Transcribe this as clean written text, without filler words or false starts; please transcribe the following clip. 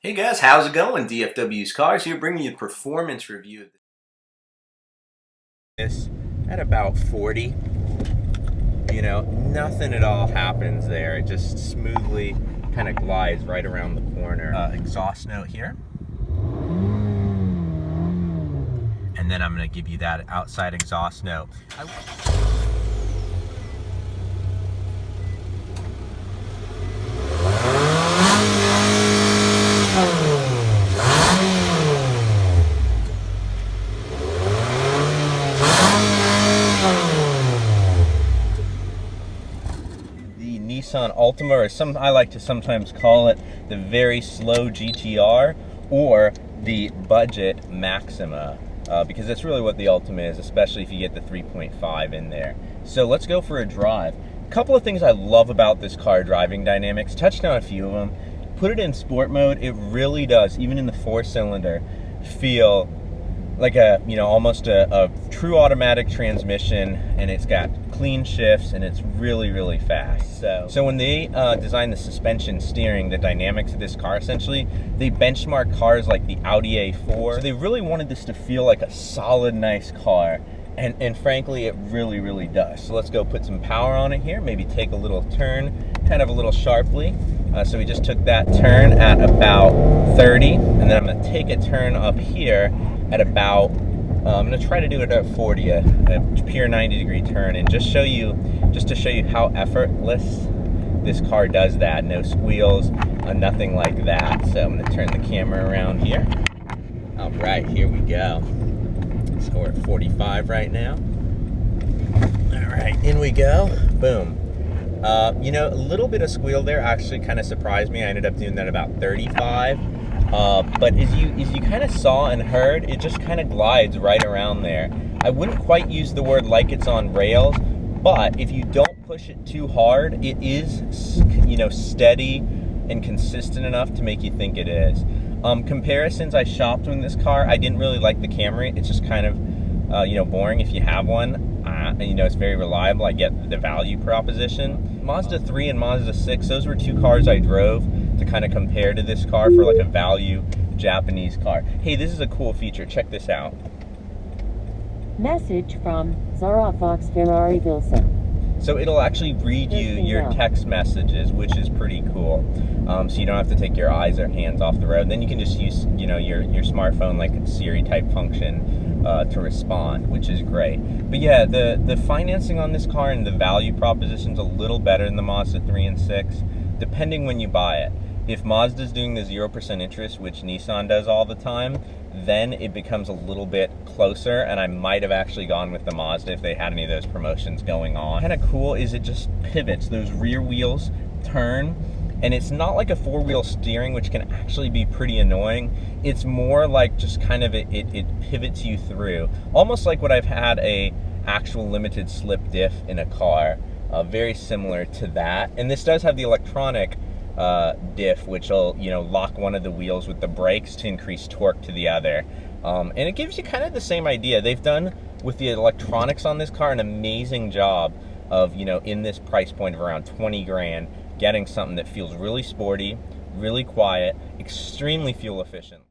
Hey guys, how's it going? DFW's Cars here, bringing you a performance review of this at about 40. You know, nothing at all happens there. It just smoothly kind of glides right around the corner. Exhaust note here. And then I'm going to give you that outside exhaust note. The Nissan Altima, or I like to sometimes call it the very slow GTR, or the budget Maxima, because that's really what the Altima is, especially if you get the 3.5 in there. So let's go for a drive. A couple of things I love about this car, driving dynamics, touched on a few of them. Put it in sport mode, it really does, even in the 4-cylinder, feel like a, almost a true automatic transmission, and it's got clean shifts, and it's really fast. So when they designed the suspension steering, the dynamics of this car, essentially, they benchmark cars like the Audi A4. So they really wanted this to feel like a solid, nice car, and frankly, it really does. So let's go put some power on it here, maybe take a little turn, kind of a little sharply. So we just took that turn at about 30, and then I'm gonna take a turn up here at about, I'm gonna try to do it at 40, a pure 90-degree turn, and just to show you how effortless this car does that. No squeals, nothing like that. So I'm gonna turn the camera around here. All right, here we go. So we're at 45 right now. All right, in we go, boom. A little bit of squeal there actually kind of surprised me. I ended up doing that about 35. But as you kind of saw and heard, it just kind of glides right around there. I wouldn't quite use the word like it's on rails, but if you don't push it too hard, it is, steady and consistent enough to make you think it is. Comparisons, I shopped in this car. I didn't really like the Camry. It's just kind of, boring if you have one. It's very reliable. I get the value proposition. Mazda 3 and Mazda 6, those were two cars I drove to kind of compare to this car for like a value Japanese car. Hey, this is a cool feature. Check this out. Message from Zara Fox Ferrari Wilson. So it'll actually read you your text messages, which is pretty cool. So you don't have to take your eyes or hands off the road. Then you can just use, your smartphone like a Siri type function to respond, which is great. But yeah, the financing on this car and the value proposition's a little better than the Mazda 3 and 6, depending when you buy it. If Mazda's doing the 0% interest, which Nissan does all the time, then it becomes a little bit closer, and I might have actually gone with the Mazda if they had any of those promotions going on. Kind of cool is it just pivots. Those rear wheels turn, and it's not like a 4-wheel steering, which can actually be pretty annoying. It's more like just kind of it pivots you through, almost like what I've had a actual limited slip diff in a car, very similar to that. And this does have the electronic diff, which will lock one of the wheels with the brakes to increase torque to the other, and it gives you kind of the same idea. They've done with the electronics on this car an amazing job of in this price point of around 20 grand getting something that feels really sporty, really quiet, extremely fuel efficient.